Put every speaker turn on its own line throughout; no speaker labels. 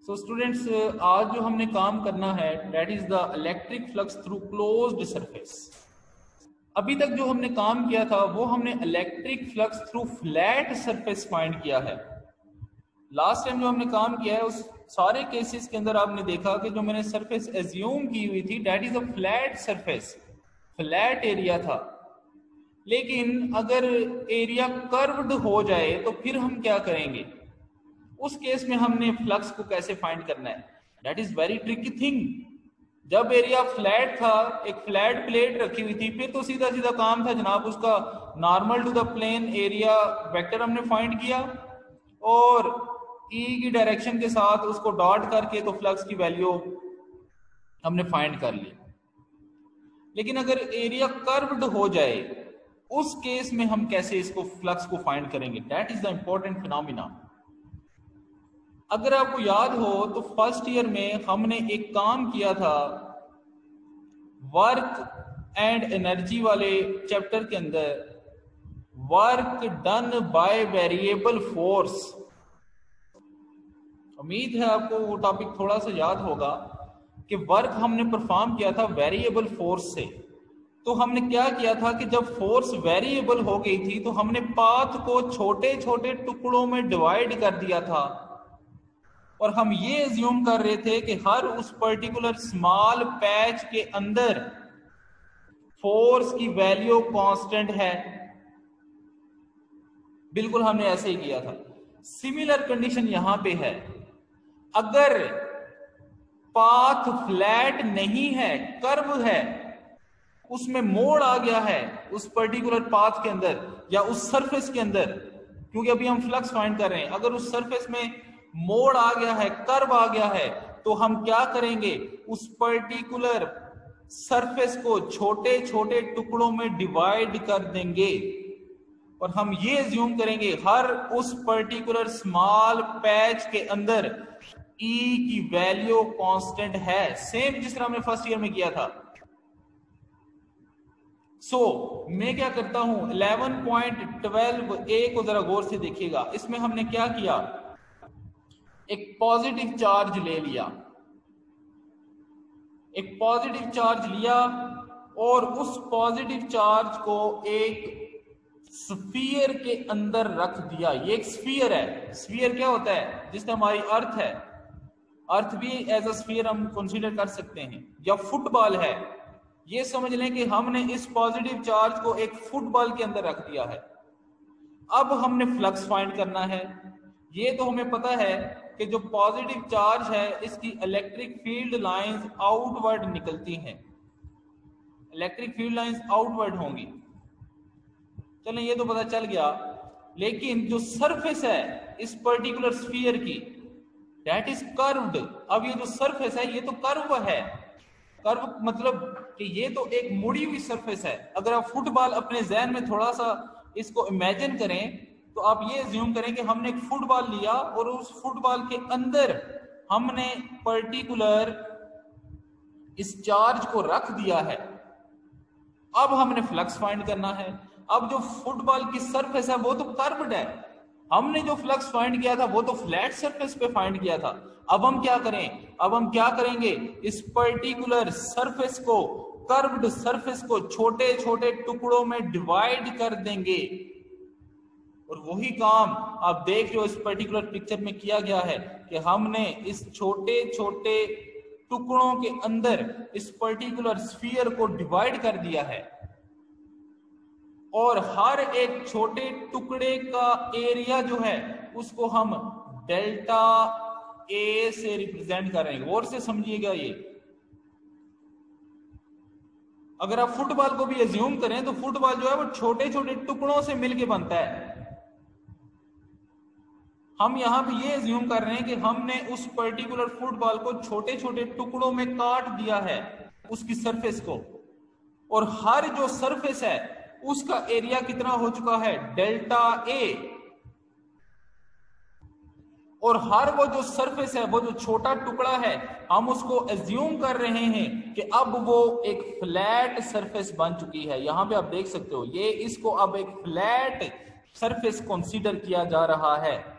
So students, आज जो हमने काम करना है that is the electric flux through closed surface. अभी तक जो हमने काम किया था वो हमने electric flux through flat surface find किया है। लास्ट टाइम जो हमने काम किया है उस सारे केसेस के अंदर आपने देखा कि जो मैंने सरफेस एज्यूम की हुई थी that is a flat surface, flat area था। लेकिन अगर एरिया कर्व्ड हो जाए तो फिर हम क्या करेंगे? उस केस में हमने फ्लक्स को कैसे फाइंड करना है? That is very tricky thing. जब एरिया फ्लैट था, एक फ्लैट प्लेट रखी हुई थी, फिर तो सीधा सीधा काम था जनाब उसका normal to the plane area vector हमने फाइंड किया और ई की डायरेक्शन के साथ उसको डॉट करके तो फ्लक्स की वैल्यू हमने फाइंड कर ली। लेकिन अगर एरिया कर्व्ड हो जाए उस केस में हम कैसे इसको फ्लक्स को फाइंड करेंगे? That is the important phenomena. अगर आपको याद हो तो फर्स्ट ईयर में हमने एक काम किया था वर्क एंड एनर्जी वाले चैप्टर के अंदर, work done by variable force. उम्मीद है आपको वो टॉपिक थोड़ा सा याद होगा कि वर्क हमने परफॉर्म किया था वेरिएबल फोर्स से। तो हमने क्या किया था कि जब फोर्स वेरिएबल हो गई थी तो हमने पाथ को छोटे छोटे टुकड़ों में डिवाइड कर दिया था और हम ये एज्यूम कर रहे थे कि हर उस पर्टिकुलर स्मॉल पैच के अंदर फोर्स की वैल्यू कांस्टेंट है। बिल्कुल हमने ऐसे ही किया था। सिमिलर कंडीशन यहां पे है। अगर पाथ फ्लैट नहीं है, कर्व है, उसमें मोड़ आ गया है उस पर्टिकुलर पाथ के अंदर या उस सरफेस के अंदर, क्योंकि अभी हम फ्लक्स फाइंड कर रहे हैं, अगर उस सरफेस में मोड़ आ गया है, कर्व आ गया है, तो हम क्या करेंगे? उस पर्टिकुलर सरफेस को छोटे छोटे टुकड़ों में डिवाइड कर देंगे और हम ये एज्यूम करेंगे हर उस पर्टिकुलर स्मॉल पैच के अंदर ई की वैल्यू कांस्टेंट है, सेम जिस तरह हमने फर्स्ट ईयर में किया था। मैं क्या करता हूं, 11.12a को जरा गौर से देखिएगा। इसमें हमने क्या किया, एक पॉजिटिव चार्ज ले लिया, एक पॉजिटिव चार्ज लिया और उस पॉजिटिव चार्ज को एक स्फीयर के अंदर रख दिया। ये एक स्फीयर है। स्फीयर क्या होता है? जिससे हमारी अर्थ है, अर्थ भी एज अ स्फीयर हम कंसीडर कर सकते हैं, या फुटबॉल है। ये समझ लें कि हमने इस पॉजिटिव चार्ज को एक फुटबॉल के अंदर रख दिया है। अब हमने फ्लक्स फाइंड करना है। ये तो हमें पता है कि जो पॉजिटिव चार्ज है इसकी इलेक्ट्रिक फील्ड लाइंस आउटवर्ड निकलती हैं, इलेक्ट्रिक फील्ड लाइंस आउटवर्ड होंगी। चलें ये तो पता चल गया। लेकिन जो सरफेस है इस पर्टिकुलर स्फीयर की दैट इज कर्व्ड। अब ये जो सरफेस है ये तो कर्व है। कर्व मतलब कि ये तो एक मुड़ी हुई सरफेस है। अगर आप फुटबॉल अपने जहन में थोड़ा सा इसको इमेजिन करें तो आप ये अज्यूम करें कि हमने एक फुटबॉल लिया और उस फुटबॉल के अंदर हमने पर्टिकुलर इस चार्ज को रख दिया है। अब हमने फ्लक्स फाइंड करना है। अब जो फुटबॉल की सरफेस है वो तो कर्व्ड है, हमने जो फ्लक्स फाइंड किया था वो तो फ्लैट सरफेस पे फाइंड किया था। अब हम क्या करें? अब हम क्या करेंगे? इस पर्टिकुलर सरफेस को, कर्व्ड सरफेस को छोटे छोटे टुकड़ों में डिवाइड कर देंगे और वही काम आप देख रहे हो इस पर्टिकुलर पिक्चर में किया गया है कि हमने इस छोटे छोटे टुकड़ों के अंदर इस पर्टिकुलर स्फीयर को डिवाइड कर दिया है और हर एक छोटे टुकड़े का एरिया जो है उसको हम डेल्टा ए से रिप्रेजेंट कर रहे हैं। गौर से समझिएगा। ये अगर आप फुटबॉल को भी एज्यूम करें तो फुटबॉल जो है वो छोटे छोटे टुकड़ों से मिलके बनता है। हम यहां पे ये एज्यूम कर रहे हैं कि हमने उस पर्टिकुलर फुटबॉल को छोटे छोटे टुकड़ों में काट दिया है उसकी सरफेस को, और हर जो सरफेस है उसका एरिया कितना हो चुका है? Delta A. और हर वो जो सरफेस है, वो जो छोटा टुकड़ा है, हम उसको एज्यूम कर रहे हैं कि अब वो एक फ्लैट सरफेस बन चुकी है। यहां पे आप देख सकते हो ये, इसको अब एक फ्लैट सरफेस कंसीडर किया जा रहा है।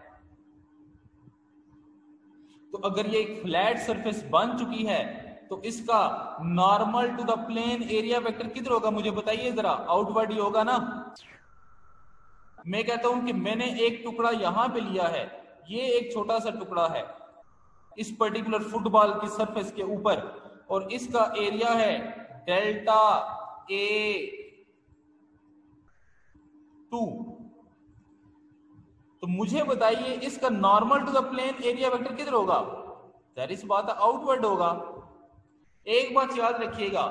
तो अगर ये एक फ्लैट सरफेस बन चुकी है तो इसका normal to the plane area vector किधर होगा, मुझे बताइए जरा। आउटवर्ड ही होगा ना। मैं कहता हूं कि मैंने एक टुकड़ा यहां पे लिया है, ये एक छोटा सा टुकड़ा है इस पर्टिकुलर फुटबॉल की सरफेस के ऊपर, और इसका एरिया है डेल्टा A2। तो मुझे बताइए इसका normal to the plane area vector किधर होगा? जाहिर सी बात है आउटवर्ड होगा। एक बात याद रखिएगा,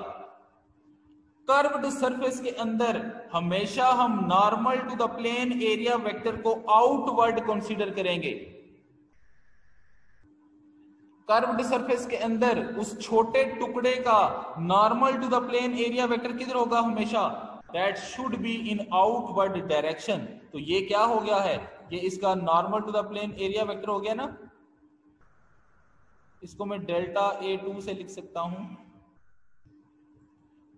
कर्व्ड सरफेस के अंदर हमेशा हम normal to the plane area vector को आउटवर्ड कंसीडर करेंगे। कर्व्ड सरफेस के अंदर उस छोटे टुकड़े का normal to the plane area vector किधर होगा हमेशा? That should be in outward direction. तो ये क्या हो गया है, ये इसका normal to the plane area vector हो गया ना। इसको मैं डेल्टा A2 से लिख सकता हूं,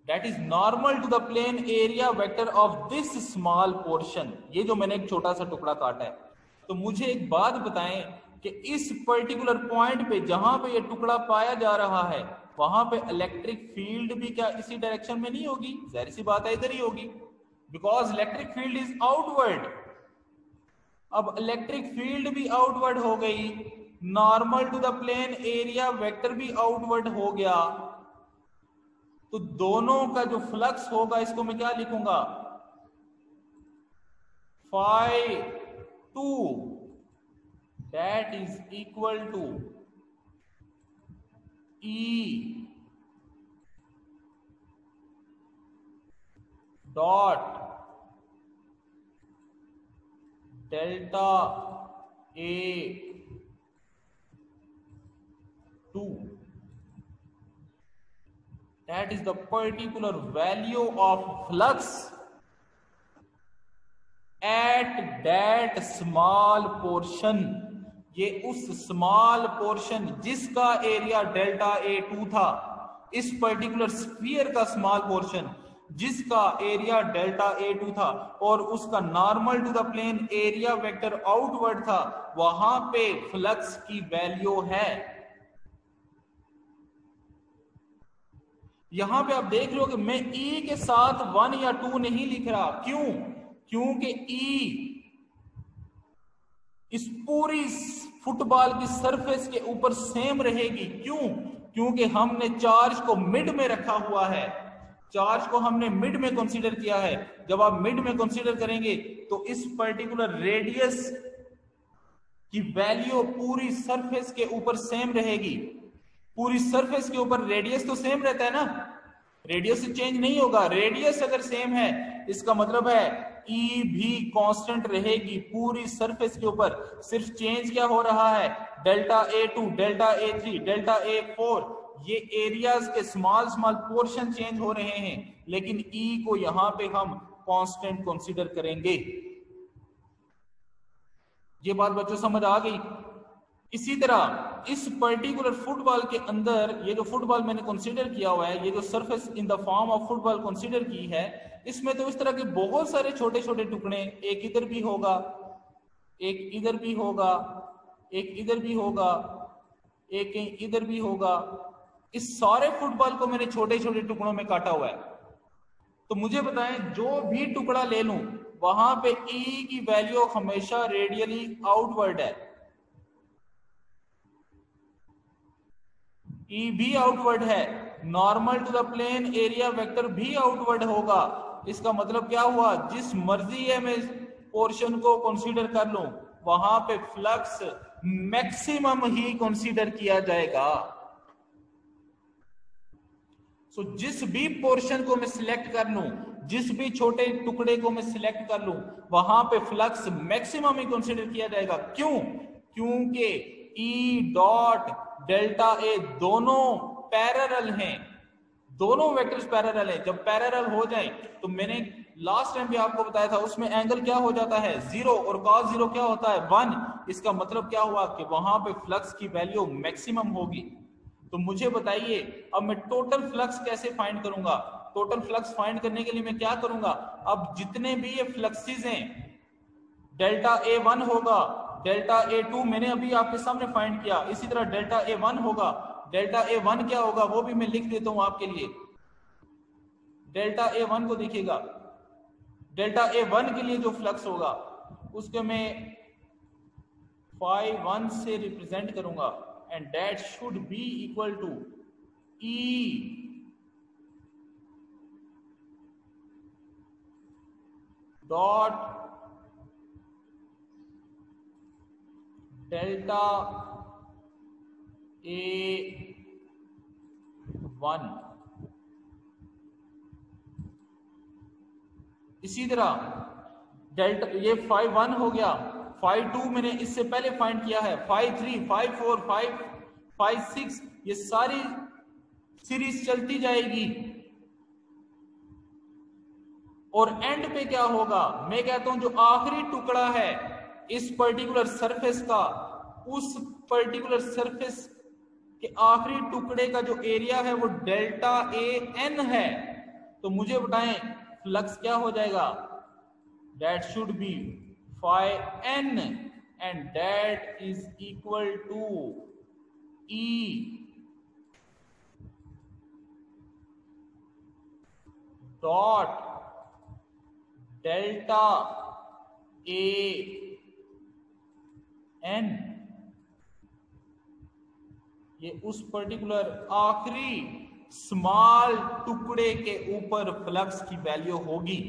that is normal to the plane area vector of this small portion. ये जो मैंने एक छोटा सा टुकड़ा काटा है। तो मुझे एक बात बताएं कि इस पर्टिकुलर पॉइंट पे जहां पे ये टुकड़ा पाया जा रहा है वहां पे इलेक्ट्रिक फील्ड भी क्या इसी डायरेक्शन में नहीं होगी? जाहिर सी बात है इधर ही होगी, because electric field is outward. अब इलेक्ट्रिक फील्ड भी आउटवर्ड हो गई, normal to the plane area vector भी आउटवर्ड हो गया, तो दोनों का जो फ्लक्स होगा इसको मैं क्या लिखूंगा? phi2 that is equal to E dot delta A2, that is the particular value of flux at that small portion। ये उस स्मॉल पोर्शन जिसका एरिया डेल्टा A2 था, इस पर्टिकुलर स्फीयर का स्मॉल पोर्शन जिसका एरिया डेल्टा A2 था और उसका normal to the plane area vector outward था, वहां पे फ्लक्स की वैल्यू है। यहां पे आप देख लो कि मैं E के साथ 1 या 2 नहीं लिख रहा। क्यों? क्योंकि E इस पूरी फुटबॉल की सरफेस के ऊपर सेम रहेगी। क्यों? क्योंकि हमने चार्ज को मिड में रखा हुआ है, चार्ज को हमने मिड में कंसीडर किया है। जब आप मिड में कंसीडर करेंगे तो इस पर्टिकुलर रेडियस की वैल्यू पूरी सरफेस के ऊपर सेम रहेगी। पूरी सरफेस के ऊपर रेडियस तो सेम रहता है ना, रेडियस से चेंज नहीं होगा। रेडियस अगर सेम है इसका मतलब है E भी कांस्टेंट रहेगी पूरी सरफेस के ऊपर। सिर्फ चेंज क्या हो रहा है? Delta A2, delta A3, delta A4, ये एरियाज के स्मॉल स्मॉल पोर्शन चेंज हो रहे हैं, लेकिन E को यहां पे हम कांस्टेंट कंसीडर करेंगे। ये बात बच्चों समझ आ गई? इसी तरह इस पर्टिकुलर फुटबॉल के अंदर ये जो फुटबॉल मैंने कंसीडर किया हुआ है, ये जो surface in the form of football consider की है, इसमें तो इस तरह के बहुत सारे छोटे छोटे टुकड़े, एक इधर भी होगा, एक इधर भी होगा, एक इधर भी होगा, एक इधर भी होगा। इस सारे फुटबॉल को मैंने छोटे छोटे टुकड़ों में काटा हुआ है। तो मुझे बताएं, जो भी टुकड़ा ले लूं वहां पे E की वैल्यू हमेशा रेडियली आउटवर्ड है। E भी आउटवर्ड है, normal to the plane area vector भी आउटवर्ड होगा। इसका मतलब क्या हुआ? जिस मर्जी है मैं पोर्शन को कंसीडर कर लूं, वहां पे फ्लक्स मैक्सिमम ही कंसीडर किया जाएगा। सो जिस भी पोर्शन को मैं सिलेक्ट कर लूं, जिस भी छोटे टुकड़े को मैं सिलेक्ट कर लूं, वहां पे फ्लक्स मैक्सिमम ही कंसीडर किया जाएगा। क्यों? क्योंकि E डॉट डेल्टा A दोनों पैरेलल हैं, दोनों वेक्टर्स पैरेलल हैं। जब पैरेलल हो जाएं तो मैंने लास्ट टाइम भी आपको बताया था, उसमें एंगल क्या हो जाता है? 0, और cos 0 क्या होता है? 1। इसका मतलब क्या हुआ कि वहां पे फ्लक्स की वैल्यू मैक्सिमम होगी। तो मुझे बताइए अब मैं टोटल फ्लक्स कैसे फाइंड करूंगा? टोटल फ्लक्स फाइंड करने के लिए मैं क्या करूंगा? अब जितने भी ये फ्लक्सेस हैं, डेल्टा A1 होगा, डेल्टा A2 मैंने अभी आपके सामने फाइंड किया, इसी तरह डेल्टा A1 होगा। डेल्टा A1 क्या होगा वो भी मैं लिख देता हूं आपके लिए। डेल्टा A1 को देखिएगा, डेल्टा A1 के लिए जो फ्लक्स होगा उसको मैं phi 1 से रिप्रेजेंट करूंगा, and that should be equal to E dot delta A1। इसी तरह डेल्टा ये phi 1 हो गया, phi 2 मैंने इससे पहले फाइंड किया है, phi 3, phi 4, phi 6, ये सारी सीरीज चलती जाएगी और एंड पे क्या होगा, मैं कहता हूं जो आखिरी टुकड़ा है इस पर्टिकुलर सरफेस का, उस पर्टिकुलर सरफेस के आखिरी टुकड़े का जो एरिया है वो डेल्टा AN है। तो मुझे बताएं फ्लक्स क्या हो जाएगा, that should be phi n and that is equal to E dot delta AN। ये उस पर्टिकुलर आखिरी स्मॉल टुकड़े के ऊपर फ्लक्स की वैल्यू होगी।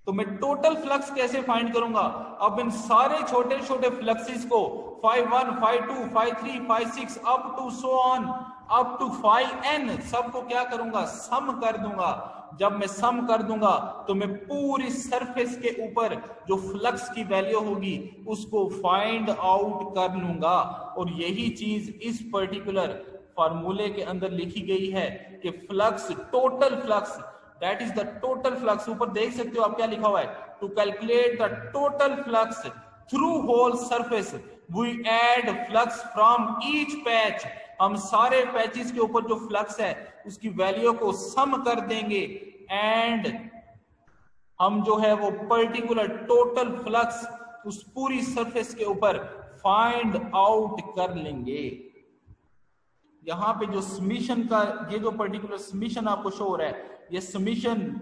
तो मैं टोटल फ्लक्स कैसे फाइंड करूंगा, अब इन सारे छोटे छोटे फ्लक्सेस को phi 1, phi 2, phi 3, phi 6 up to so on up to phi n सबको क्या करूंगा, सम कर दूंगा। जब मैं सम कर दूंगा तो मैं पूरी सरफेस के ऊपर जो फ्लक्स की वैल्यू होगी उसको फाइंड आउट कर लूंगा। और यही चीज इस पर्टिकुलर फार्मूले के अंदर लिखी गई है कि flux, total flux, that is the total flux. ऊपर देख सकते हो आप क्या लिखा हुआ है, to calculate the total flux through whole surface we add flux from each patch. हम सारे पैचेस के ऊपर जो फ्लक्स है उसकी वैल्यू को सम कर देंगे एंड हम जो है वो पर्टिकुलर टोटल फ्लक्स उस पूरी सरफेस के ऊपर फाइंड आउट कर लेंगे। यहां पे जो समीशन का ये जो पर्टिकुलर समीशन आपको शो हो रहा है, ये समीशन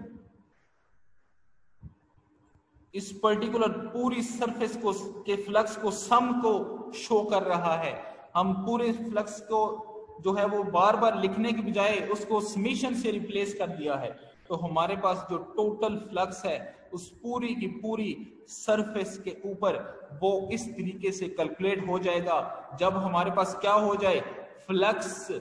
इस पर्टिकुलर पूरी सरफेस को के फ्लक्स को सम को शो कर रहा है। हम पूरे फ्लक्स को जो है वो बार बार लिखने के बजाय उसको समीशन से रिप्लेस कर दिया है। तो हमारे पास जो टोटल फ्लक्स है उस पूरी की पूरी सरफेस के ऊपर वो इस तरीके से कैलकुलेट हो जाएगा। जब हमारे पास क्या हो जाए, फ्लक्स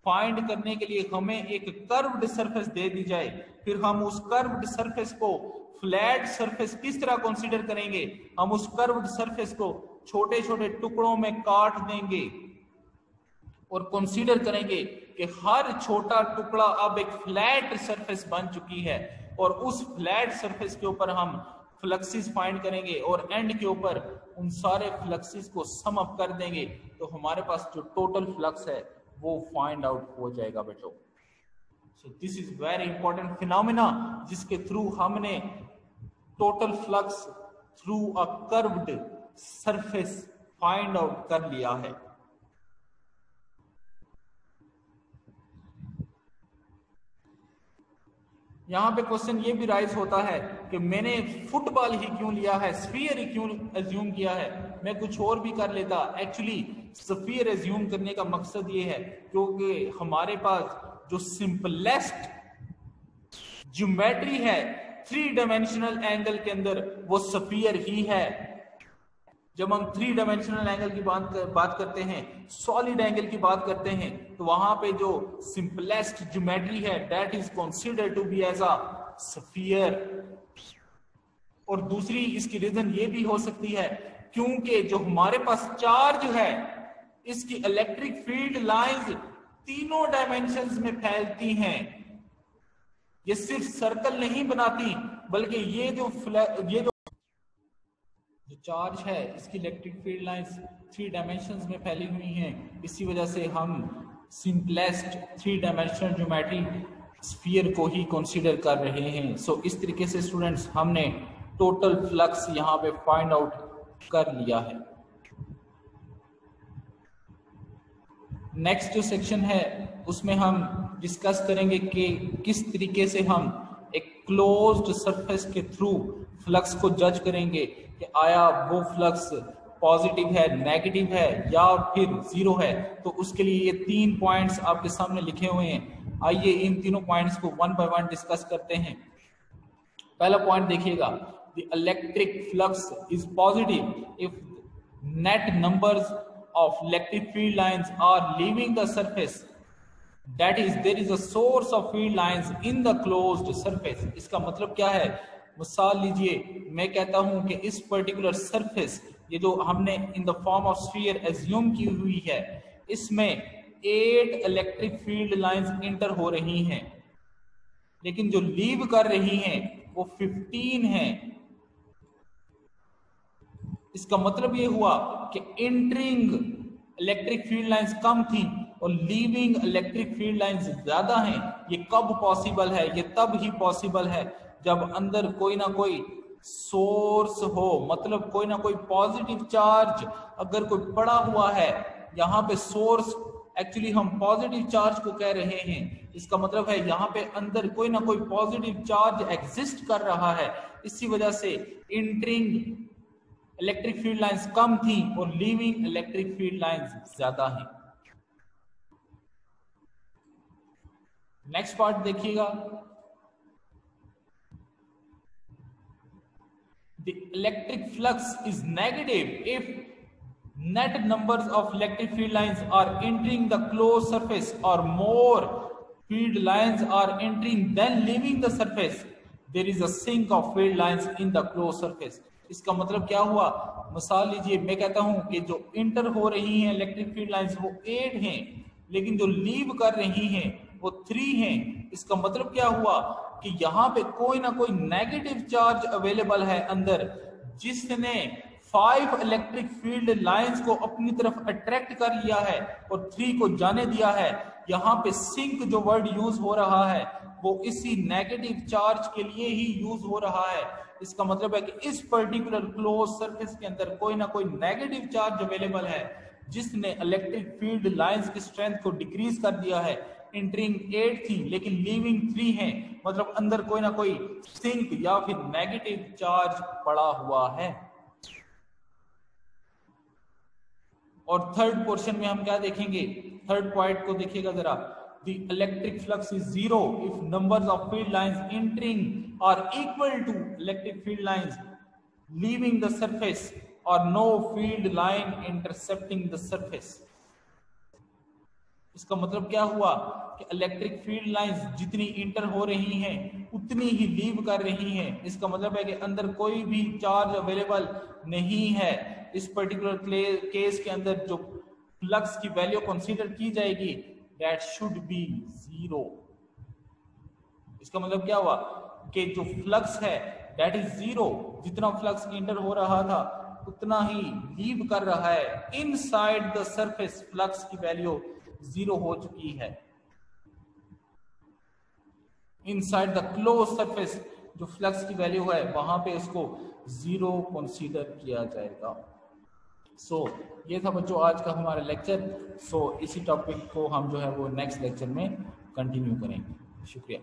फाइंड करने के लिए हमें एक कर्व्ड सरफेस दे दी जाए, फिर हम उस कर्व्ड सरफेस को फ्लैट सरफेस किस तरह कंसीडर करेंगे, हम उस कर्व्ड सरफेस को छोटे छोटे टुकड़ों में काट देंगे और कंसीडर करेंगे कि हर छोटा टुकड़ा अब एक फ्लैट सरफेस बन चुकी है और उस फ्लैट सरफेस के ऊपर हम फ्लक्सेस फाइंड करेंगे और एंड के ऊपर उन सारे फ्लक्सेस को सम अप कर देंगे। तो हमारे पास जो टोटल फ्लक्स है वो फाइंड आउट हो जाएगा बेटो। So this is very important phenomena जिसके थ्रू हमने total flux through a curved surface find out कर लिया है। यहां पे क्वेश्चन ये भी राइज होता है कि मैंने फुटबॉल ही क्यों लिया है, स्फीयर ही क्यों एज्यूम किया है, मैं कुछ और भी कर लेता। एक्चुअली स्फीयर एज्यूम करने का मकसद ये है क्योंकि हमारे पास जो सिंपलेस्ट ज्योमेट्री है 3 डायमेंशनल एंगल के अंदर वो स्फीयर ही है। जब हम 3 डायमेंशनल एंगल की बात करते हैं, सॉलिड एंगल की बात करते हैं, तो वहां पे जो सिंपलेस्ट ज्योमेट्री है that is considered to be as a sphere. और दूसरी इसकी रीजन ये भी हो सकती है क्योंकि जो हमारे पास चार्ज है इसकी इलेक्ट्रिक फील्ड लाइंस तीनों डायमेंशंस में फैलती हैं। ये सिर्फ सर्कल नहीं बनाती बल्कि ये जो चार्ज है इसकी इलेक्ट्रिक फील्ड लाइंस 3 डायमेंशंस में फैली हुई हैं। इसी वजह से हम सिंपलेस्ट 3 डायमेंशनल ज्योमेट्री स्फीयर को ही कंसीडर कर रहे हैं। सो इस तरीके से स्टूडेंट्स हमने टोटल फ्लक्स यहाँ पे फाइंड आउट कर लिया है। नेक्स्ट जो सेक्शन है उसमें हम डिस्कस करेंगे कि किस तरीके से हम एक क्लोज्ड सरफेस के थ्रू फ्लक्स को जज करेंगे कि आया वो फ्लक्स पॉजिटिव है, नेगेटिव है या फिर जीरो है। तो उसके लिए ये 3 पॉइंट्स आपके सामने लिखे हुए हैं। आइए इन तीनों पॉइंट्स को वन बाय वन डिस्कस करते हैं। पहला पॉइंट देखिएगा, the electric flux is positive if net numbers of electric field lines are leaving the surface, that is there is a source of field lines in the closed surface। इसका मतलब क्या है? मिसाल लीजिए, मैं कहता हूं कि इस पर्टिकुलर सरफेस, ये जो हमने in the form of sphere assume की हुई है, इसमें 8 इलेक्ट्रिक फील्ड लाइंस इंटर हो रही हैं, लेकिन जो लीव कर रही हैं वो 15 हैं। इसका मतलब ये हुआ कि एंटरिंग इलेक्ट्रिक फील्ड लाइंस कम थी और लीविंग इलेक्ट्रिक फील्ड लाइंस ज्यादा हैं। ये कब पॉसिबल है? ये तब ही पॉसिबल है जब अंदर कोई ना कोई सोर्स हो, मतलब कोई ना कोई पॉजिटिव चार्ज अगर कोई पड़ा हुआ है। यहाँ पे सोर्स एक्चुअली हम पॉजिटिव चार्ज को कह रहे हैं। इसका मतलब है यहाँ पे अंदर कोई ना कोई पॉजिटिव चार्ज एग्जिस्ट कर रहा है। इसी वजह से एंटरिंग इलेक्ट्रिक फील्ड लाइंस कम थी और लीविंग इलेक्ट्रिक फील्ड लाइंस ज्यादा हैं। नेक्स्ट पार्ट देखिएगा, the electric flux is negative if net numbers of electric field lines are entering the close surface और more field lines are entering than leaving the surface, there is a sink of field lines in the close surface. इसका मतलब क्या हुआ? मिसाल लीजिए, मैं कहता हूं कि जो इंटर हो रही हैं इलेक्ट्रिक फील्ड लाइंस वो 8 हैं, लेकिन जो लीव कर रही हैं वो 3 हैं। इसका मतलब क्या हुआ कि यहाँ पे कोई ना कोई नेगेटिव चार्ज अवेलेबल है अंदर, जिसने 5 इलेक्ट्रिक फील्ड लाइंस को अपनी तरफ अट्रैक्ट कर लिया है और 3 को जाने दिया है। यहाँ पे सिंक जो वर्ड यूज हो रहा है वो इसी नेगेटिव चार्ज के लिए ही यूज हो रहा है। इसका मतलब है कि इस पर्टिकुलर क्लोज सरफेस के अंदर कोई ना कोई नेगेटिव चार्ज अवेलेबल है, जिसने इलेक्ट्रिक फील्ड लाइंस की स्ट्रेंथ को डिक्रीज कर दिया है। एंटरिंग 8 थी लेकिन लीविंग 3 है, मतलब अंदर कोई ना कोई सिंक या फिर नेगेटिव चार्ज पड़ा हुआ है। और थर्ड पोर्शन में हम क्या देखेंगे? थर्ड पॉइंट को देखिएगा जरा, the electric flux is zero if numbers of field lines entering are equal to electric field lines leaving the surface or no field line intercepting the surface। इसका मतलब क्या हुआ कि इलेक्ट्रिक फील्ड लाइंस जितनी inter हो रही हैं उतनी ही लीव कर रही हैं। इसका मतलब है कि अंदर कोई भी चार्ज अवेलेबल नहीं है। इस पर्टिकुलर केस के अंदर जो फ्लक्स की वैल्यू कंसीडर की जाएगी that should be 0। इसका मतलब क्या हुआ कि जो फ्लक्स है that is 0, जितना फ्लक्स इंटर हो रहा था उतना ही लीव कर रहा है। इनसाइड द सरफेस फ्लक्स की वैल्यू 0 हो चुकी है। इनसाइड द क्लोज सरफेस जो फ्लक्स की वैल्यू है वहां पे उसको 0 कंसीडर किया जाएगा। ये था बच्चों आज का हमारा लेक्चर। इसी टॉपिक को हम जो है वो नेक्स्ट लेक्चर में कंटिन्यू करेंगे। शुक्रिया।